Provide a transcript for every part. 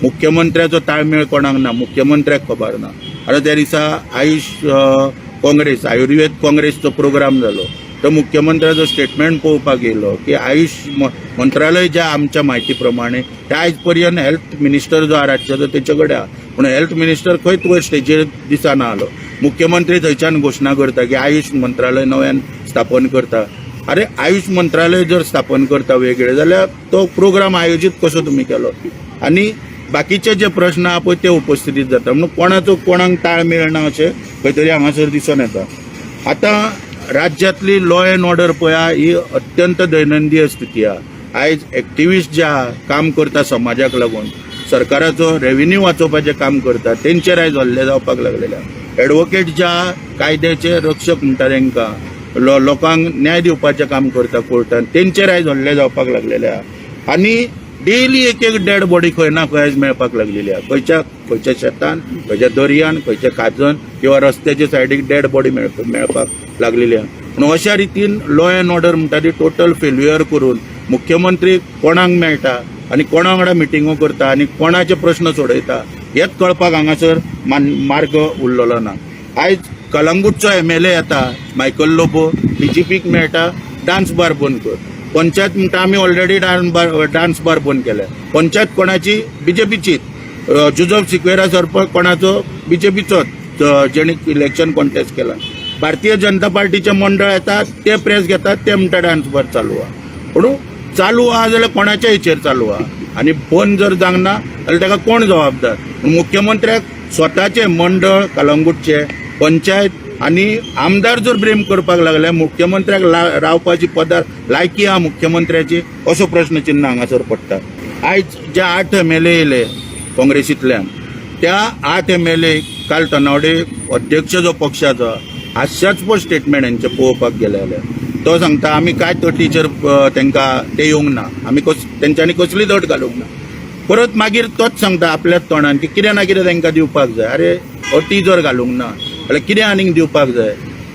मुख्यमंत्र्याचो ताळमेळ कोणाक ना, मुख्यमंत्र्याक खबर ना. आता त्या दिसा आयुष काँग्रेस आयुर्वेद काँग्रेसचो प्रोग्राम जालो, तो मुख्यमंत्र्याचो स्टेटमेंट पळोवपाक येयलो की आयुष मंत्रालय ज्या आमच्या म्हायती प्रमाणे ते आयज पर्यंत हेल्थ मिनिस्टर जो राज्याचो तेचे कडेन आहा, पूण हेल्थ मिनिस्टर खंयच वयर स्टेजीर दिसना आलो. मुख्यमंत्री थंयच्यान घोशणा करता की आयुष मंत्रालय नव्यान स्थापन करता. अरे आयुष मंत्रालय जर स्थापन करता वेगळे जाल्यार तो प्रोग्राम आयोजीत कसो तुमी केलो? आनी बाकीचे जे प्रश्न आहा पळय ते उपस्थितीत जाता. म्हणून कोणाचो कोणाक ताळमेळ ना अशें खंय तरी हांगासर दिसून येता. आतां राज्यांतली लॉ एंड ऑर्डर पळया ही अत्यंत दैनंदीन स्थिती आहा. आयज एक्टिविस्ट जे आहा काम करता समाजाक लागून, सरकाराचो रेव्हेन्यू वाचोवपाचें काम करता, तेंचेर आयज हल्ले जावपाक लागलेले आहा. एडवोकेट जे आहा कायद्याचे रक्षक म्हणटा तांकां, लोकांक न्याय दिवपाचें काम करता कोर्टान, तेंचेर आयज हल्ले जावपाक लागलेले आहा. आनी डेली एक एक डेड बॉडी खंय ना खंय आयज मेळपाक लागलेली आहा. खंयच्या शेतान, खंयच्या दर्यान, खंयच्या खाजन किंवा रस्त्याच्या सायडीक डेड बॉडी मेळपाक लागलेली आहा. म्हणून अशा रितीन लॉ एंड ऑर्डर म्हणटा ती टोटल फेल्युअर करून मुख्यमंत्री कोणाक मेळटा आनी कोणा वांगडा मिटिंगो करता आनी कोणाचे प्रश्न सोडयता हेच कळपाक हांगासर मार्ग उरलेलो ना. आयज कलंगूटचो MLA येता मायकल लोबो, BJPक मेळटा डान्स बार बंद कर. पंचायत म्हणटा आमी ऑलरेडी डान्स बार बंद केल्या. पंचायत कोणाची? BJPचीच. जुजफ सिक्वेरा सरपंच कोणाचो? BJPचोच, जेणे इलेक्शन कॉन्टेस्ट केला. भारतीय जनता पार्टीचे मंडळ येतात ते प्रेस घेतात, ते म्हणटा डान्स बार चालू आहा. म्हणून चालू आहा जाल्यार कोणाच्या हेचेर चालू आहा आनी बंद जर जावंक ना जाल्यार ताका कोण जबाबदार? मुख्यमंत्र्याक स्वताचे मंडळ कलंगूटचे, पंचायत आनी आमदार जर ब्लेम करपाक लागले, मुख्यमंत्र्याक रावपाची पदार लायकी आहा मुख्यमंत्र्याची, असो प्रश्न चिन्ह हांगासर पडटा. आयज जे 8 MLA येयले काँग्रेसींतल्यान, त्या 8 MLA काल तनावडे अध्यक्ष जो पक्षाचो हास्यास्पद स्टेटमेंट हेंचे पळोवपाक गेले जाल्यार तो सांगता आमी कांय अटीचेर तांकां ते येवंक ना, आमी तेंच्यांनी कसलीच अट घालूंक ना. परत मागीर तोच सांगता आपल्याच तोंडान की कितें ना कितें तांकां दिवपाक जाय. अरे अटी जर घालूंक ना जाल्यार कितें आनीक दिवपाक जाय?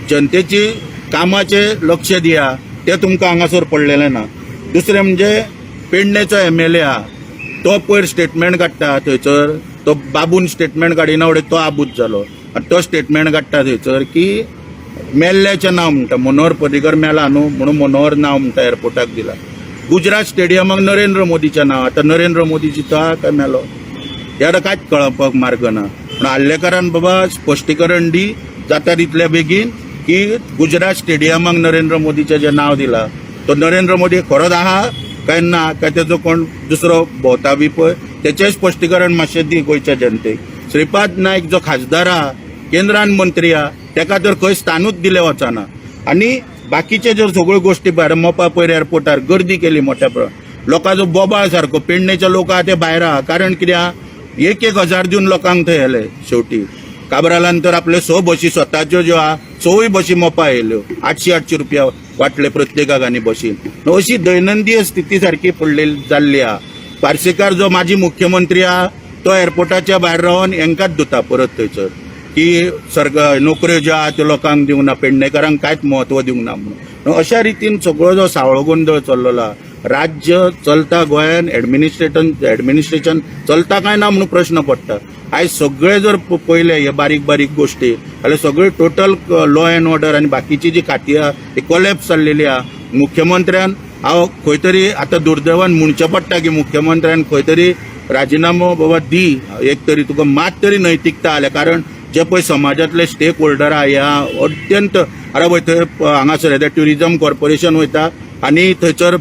जनतेची कामाचे लक्ष दिया, ते तुमकां हांगासर पडलेलें ना. दुसरें म्हणजे पेडणेचो MLA आहा तो पयर स्टेटमेंट काडटा थंयसर, तो बाबून स्टेटमेंट काडिना फुडें तो आबूज जालो आनी तो स्टेटमेंट काडटा थंयसर की मेल्ल्याचें नांव म्हणटा, मनोहर पर्रीकर मेला न्हू म्हणून मनोहर नांव म्हणटा एअरपोर्टाक दिला. गुजरात स्टेडियमाक नरेंद्र मोदीचें नांव. आतां नरेंद्र मोदी जितो आहा काय मेलो हे आतां कांयच कळपाक मार्ग ना. पूण हल्लेकारान बाबा स्पश्टीकरण दी जाता तितले बेगीन की गुजरात स्टेडियमाक नरेंद्र मोदीचें जें नांव दिलां तो नरेंद्र मोदी खरोच आहा काय ना, काय तेजो कोण दुसरो भोंवता बी पळय तेचें स्पश्टीकरण मातशें दी गोंयच्या जनतेक. श्रीपाद नायक जो खासदार आहा, केंद्रान मंत्री आहा, ताका तर खंय स्थानूच दिलें वचना. आनी बाकीचे जर सगळ्यो गोश्टी भायर मोपा पयर एअरपोर्टार गर्दी केली मोठ्या प्रमाणात, लोकांचो बोबाळ सारको. पेडणेचे लोक आहा ते भायर आहा, कारण कितें आहा 1,000 दिवन लोकांक थंय येले. शेवटी काबरालान तर आपल्यो 6 बशी स्वताच्यो ज्यो आहा 6 बशी मोपा येयल्यो, 800 रुपया वाटले प्रत्येकाक आनी बशीन. अशी दैनंदीन स्थिती सारकी पडलेली जाल्ली आहा. पार्सेकार जो माजी मुख्यमंत्री आहा तो एअरपोर्टाच्या भायर रावन हेंकाच धुता परत थंयसर की नोकऱ्यो ज्यो आहा त्यो लोकांक दिवंक ना, पेडणेकारांक कांयच म्हत्व दिवंक ना म्हणून. अशा रितीन सगळो जो सावळो गोंधळ चल्लेलो आहा. राज्य चलता गोंयान, एडमिनिस्ट्रेशन चलता काय ना म्हणून प्रश्न पडटा. आयज सगळे जर पळयले हे बारीक बारीक गोश्टी जाल्यार सगळे टोटल लॉ एंड ऑर्डर आनी बाकीची जी खाती आहा ती कोलॅप्स जाल्लेली आहा. मुख्यमंत्र्यान हांव खंय तरी आतां दुर्दैवान म्हणचें पडटा की मुख्यमंत्र्यान खंय तरी राजिनामो बाबा दी, एक तरी तुका मात तरी नैतिकता आल्या. कारण जे पळय समाजातले स्टेक होल्डर आहा ह्या अत्यंत आरे पळय थंय हांगासर येता ट्युरिजम कॉर्पोरेशन वयता आनी थंयसर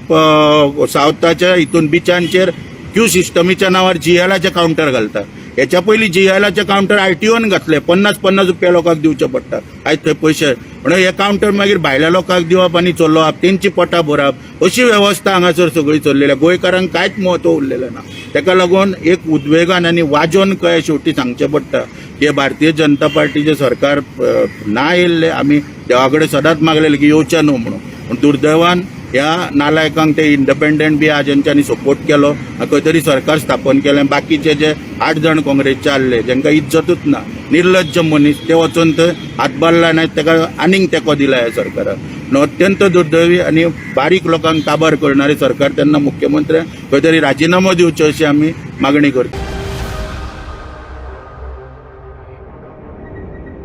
सावथाच्या हितून बिचांचेर क्यू सिस्टमीच्या नांवार GLाचे कावंटर घालता. हेच्या पयलीं GLाचे कावंटर RTOन घातले, 50-50 रुपया लोकांक दिवचे पडटा. आयज थंय पयशे म्हणून हे कावंटर मागीर भायल्या लोकांक दिवप आनी चलोवप, तेंची पोटां भरप, अशी वेवस्था हांगासर सगळी चल्लेली. गोंयकारांक कांयच म्हत्व उरलेलें ना. ताका लागून एक उद्वेगान आनी वाजोन कळ्ळें शेवटी सांगचें पडटा की भारतीय जनता पार्टीचे सरकार ना येयल्ले, आमी देवा कडेन सदांच मागलेले की येवचें न्हू म्हणून. पूण दुर्दैवान ह्या नालायकांक ते इंडिपेंडंट बी आहा जेंच्यांनी सपोर्ट केलो, खंय तरी सरकार स्थापन केलें. बाकीचे जे 8 जाण काँग्रेसचे आसले जेंकां इज्जतूच ना, निर्लज्ज मनीस, ते वचून थंय हातभार लायनात, ताका आनीक तेंको दिला ह्या सरकाराक. अत्यंत दुर्दैवी आनी बारीक लोकांक काबार करणारे सरकार तेन्ना मुख्यमंत्र्याक खंय तरी राजिनामो दिवचो अशी आमी मागणी करता.